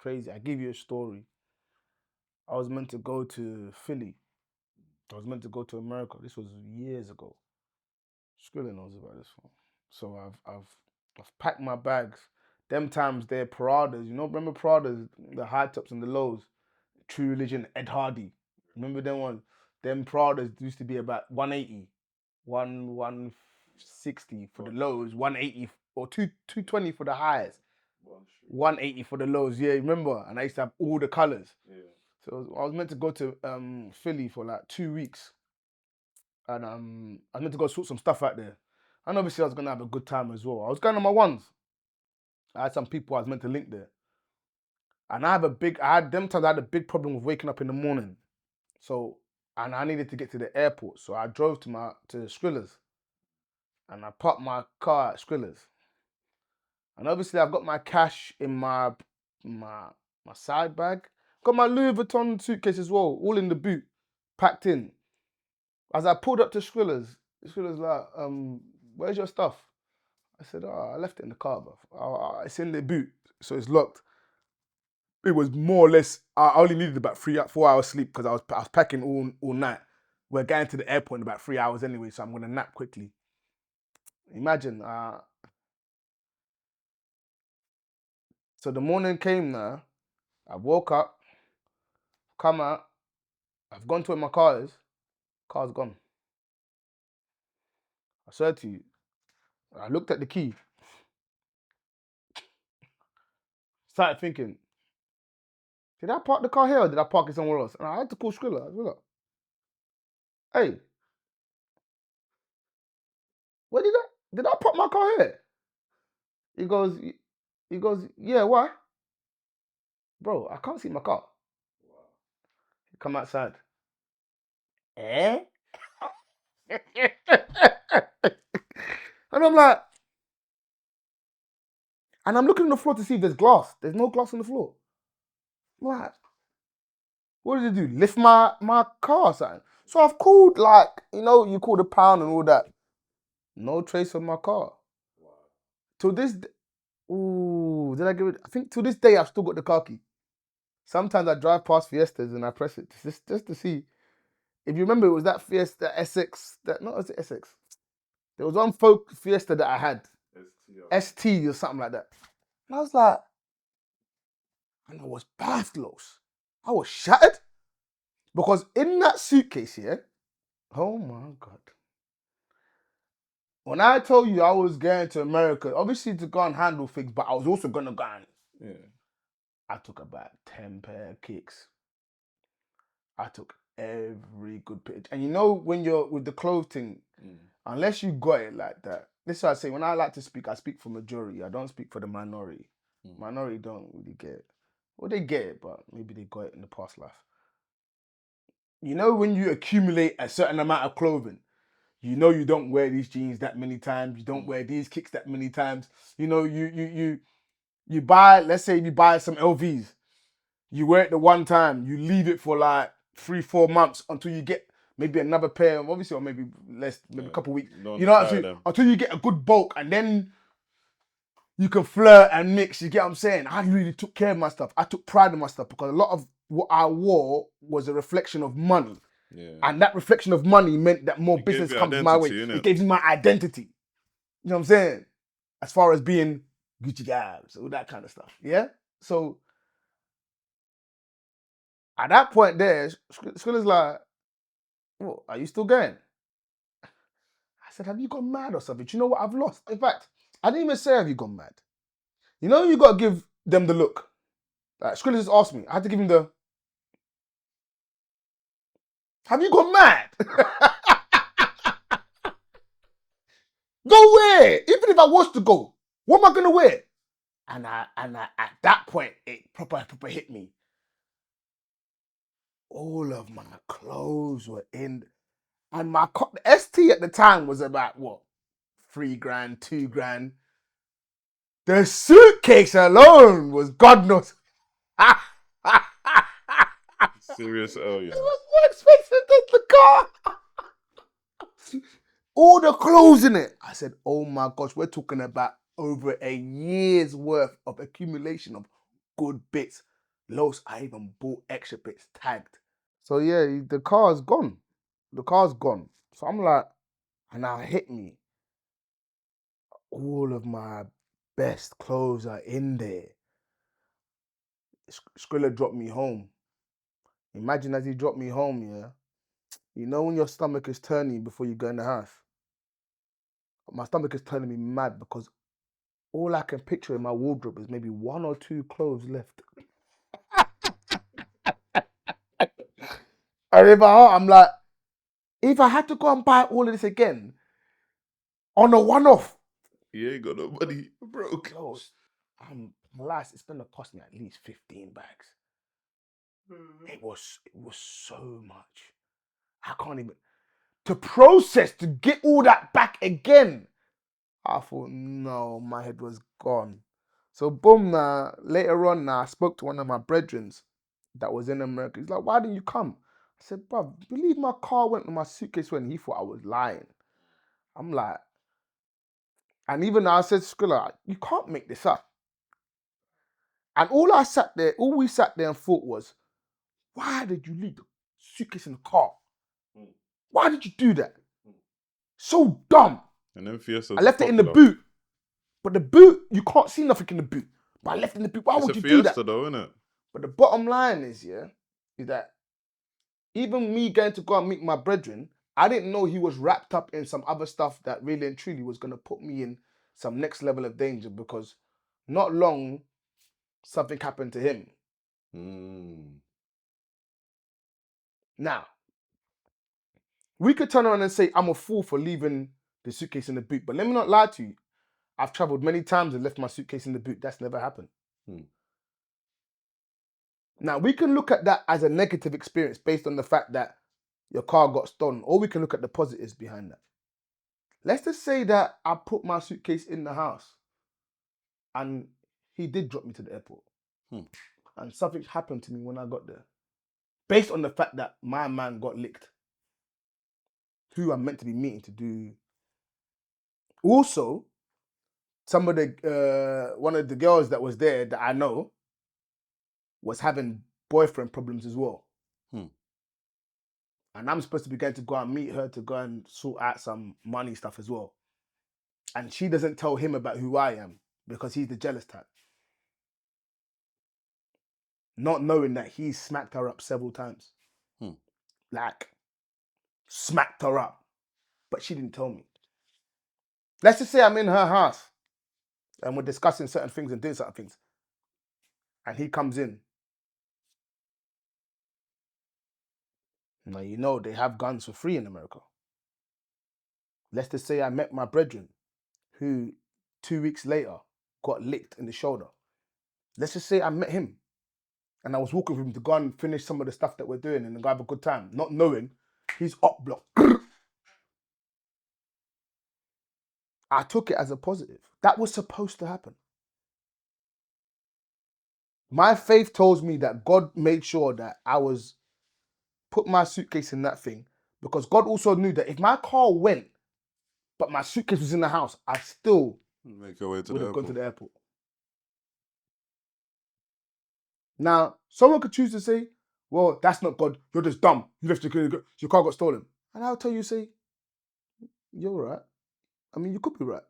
crazy. I give you a story. I was meant to go to Philly. I was meant to go to America. This was years ago. Skrilla knows about this one. So I've packed my bags. Them times they're Pradas. You know, remember Pradas, the high tops and the lows. True Religion, Ed Hardy. Remember them ones? Them Pradas used to be about 180, 160 for the lows, 180 or 220 for the highs. 180 for the lows, yeah, remember? And I used to have all the colours. Yeah. So I was meant to go to Philly for like 2 weeks. And I was meant to go sort some stuff out there. And obviously I was gonna have a good time as well. I was going on my ones. I had some people I was meant to link there. And I had a big problem with waking up in the morning. So, and I needed to get to the airport. So I drove to Skrilla's. And I parked my car at Skrilla's. And obviously I've got my cash in my side bag. Got my Louis Vuitton suitcase as well, all in the boot, packed in. As I pulled up to Skrilla's like, where's your stuff? I said, I left it in the car, bro. It's in the boot, so it's locked. It was more or less, I only needed about 4 hours sleep because I was packing all night. We're going to the airport in about 3 hours anyway, so I'm going to nap quickly. Imagine, so the morning came now, I woke up, come out, I've gone to where my car is, car's gone. I swear to you, I looked at the key, started thinking, did I park the car here or did I park it somewhere else? And I had to call Skrilla. I was like, hey, where did I park my car here? He goes, yeah, why? Bro, I can't see my car. Come outside. Eh? And I'm like, and I'm looking on the floor to see if there's glass. There's no glass on the floor. I'm like, what did you do? Lift my car or something? So I've called, like, you call the pound and all that. No trace of my car. Wow. To this, did I give it? I think to this day I've still got the car key. Sometimes I drive past Fiestas and I press it just to see. If you remember, it was that Fiesta SX. Was it SX? There was one folk Fiesta that I had. ST or something like that. And I was like, and I was breathless. I was shattered. Because in that suitcase here, oh my God. When I told you I was going to America, obviously to go and handle things, but I was also going to go and... Yeah. I took about 10 pair of kicks. I took every good picture. And when you're with the clothing, unless you got it like that, this is what I say, when I like to speak, I speak for majority. I don't speak for the minority. Minority don't really get it. Well, they get it, but maybe they got it in the past life. When you accumulate a certain amount of clothing, you don't wear these jeans that many times, you don't wear these kicks that many times. You buy, let's say you buy some LVs, you wear it the one time, you leave it for like 3-4 months until you get maybe another pair, obviously, or maybe less, maybe a couple of weeks. Until you get a good bulk, and then you can flirt and mix. You get what I'm saying? I really took care of my stuff. I took pride in my stuff because a lot of what I wore was a reflection of money. Yeah. And that reflection of money meant that more business comes my way. It gives me my identity. You know what I'm saying? As far as being Gucci Gabz, all that kind of stuff. Yeah? So, at that point there, Skrilla's like, well, are you still going? I said, have you gone mad or something? Do you know what I've lost? In fact, I didn't even say, have you gone mad? You got to give them the look. Like, Skrilla just asked me. I had to give him the, have you gone mad? Go where? Even if I was to go, what am I going to wear? And I, at that point, it proper hit me. All of my clothes were in, and the ST at the time was about what? $3,000, $2,000. The suitcase alone was God knows. Serious L, yeah. It was more expensive than the car. All the clothes in it. I said, oh my gosh, we're talking about over a year's worth of accumulation of good bits. Loads, I even bought extra bits tagged. So yeah, the car's gone. The car's gone. So I'm like, and now it hit me. All of my best clothes are in there. Skrilla dropped me home. Imagine as he dropped me home, yeah. You know when your stomach is turning before you go in the house? My stomach is turning me mad because all I can picture in my wardrobe is maybe 1 or 2 clothes left. And in my heart, I'm like, if I had to go and buy all of this again on a one-off, You ain't got no money, you're broke. clothes, last, it's gonna cost me at least 15 bags. It was so much. I can't even to process to get all that back again. I thought, no, my head was gone. So boom, later on, I spoke to one of my brethren that was in America. He's like, why didn't you come? I said, bruv, believe my car went and my suitcase went. He thought I was lying. I'm like, and even I said, Skrilla, you can't make this up. And all we sat there and thought was, why did you leave the suitcase in the car? Why did you do that? So dumb. And then Fiestas I left it in the popular. boot. But the boot, you can't see nothing in the boot. But I left it in the boot. Why It's would a you do that? Fiesta though, isn't it? But the bottom line is that even me going to go and meet my brethren, I didn't know he was wrapped up in some other stuff that really and truly was going to put me in some next level of danger because not long, something happened to him. Now, we could turn around and say, I'm a fool for leaving the suitcase in the boot. But let me not lie to you. I've traveled many times and left my suitcase in the boot. That's never happened. Now, we can look at that as a negative experience based on the fact that your car got stolen, or we can look at the positives behind that. Let's just say that I put my suitcase in the house and he did drop me to the airport. And something happened to me when I got there. Based on the fact that my man got licked. Who I'm meant to be meeting to do. Also, some of the, one of the girls that was there that I know was having boyfriend problems as well. And I'm supposed to be going to go and meet her to go and sort out some money stuff as well. And she doesn't tell him about who I am because he's the jealous type. Not knowing that he smacked her up several times. Like, smacked her up. But she didn't tell me. Let's just say I'm in her house and we're discussing certain things and doing certain things. And he comes in. Now, you know, they have guns for free in America. Let's just say I met my brethren who 2 weeks later got licked in the shoulder. Let's just say I met him and I was walking with him to go and finish some of the stuff that we're doing and go have a good time, not knowing he's up block. I took it as a positive. That was supposed to happen. My faith tells me that God made sure that I put my suitcase in that thing because God also knew that if my car went, but my suitcase was in the house, I still Make your way to would the have gone airport. to the airport. Now, someone could choose to say, well, that's not God. You're just dumb. You left your car got stolen. And I'll tell you, say, you're right. I mean, you could be right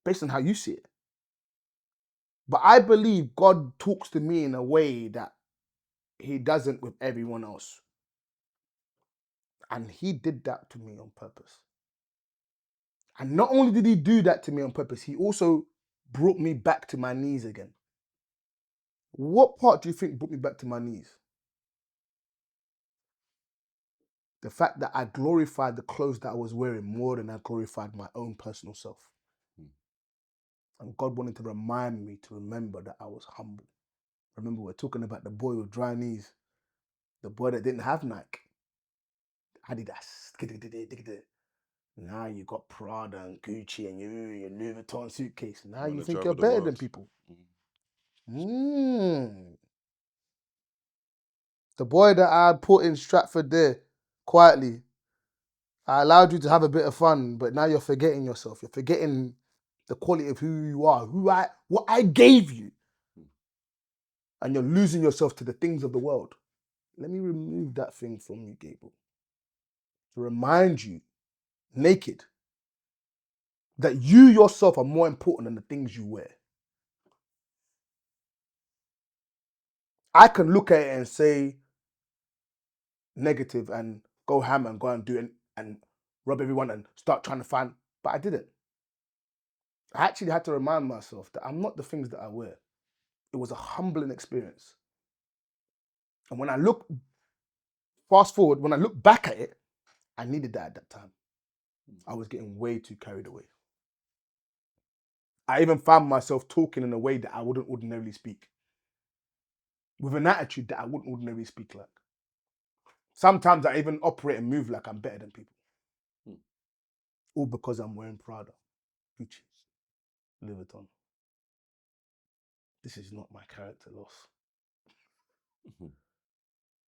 based on how you see it. But I believe God talks to me in a way that he doesn't with everyone else. And he did that to me on purpose. And not only did he do that to me on purpose, he also brought me back to my knees again. What part do you think brought me back to my knees? The fact that I glorified the clothes that I was wearing more than I glorified my own personal self. And God wanted to remind me to remember that I was humble. Remember, we're talking about the boy with dry knees. The boy that didn't have Nike. Adidas. Now you got Prada and Gucci and your Louis Vuitton suitcase. Now you think you're better than people. The boy that I put in Stratford there, quietly, I allowed you to have a bit of fun, but now you're forgetting yourself. You're forgetting the quality of who you are, what I gave you. and you're losing yourself to the things of the world. Let me remove that thing from you, Gable. To remind you, naked, that you yourself are more important than the things you wear. I can look at it and say negative and go ham and go and do it and rub everyone and start trying to find, but I didn't. I actually had to remind myself that I'm not the things that I wear. It was a humbling experience. And when I fast forward, when I look back at it, I needed that at that time. I was getting way too carried away. I even found myself talking in a way that I wouldn't ordinarily speak. With an attitude that I wouldn't ordinarily speak like. Sometimes I even operate and move like I'm better than people. All because I'm wearing Prada, Gucci, Louis Vuitton. This is not my character loss.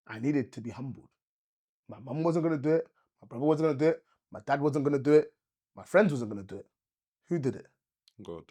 I needed to be humbled. My mum wasn't going to do it. My brother wasn't going to do it. My dad wasn't going to do it. My friends wasn't going to do it. Who did it? God.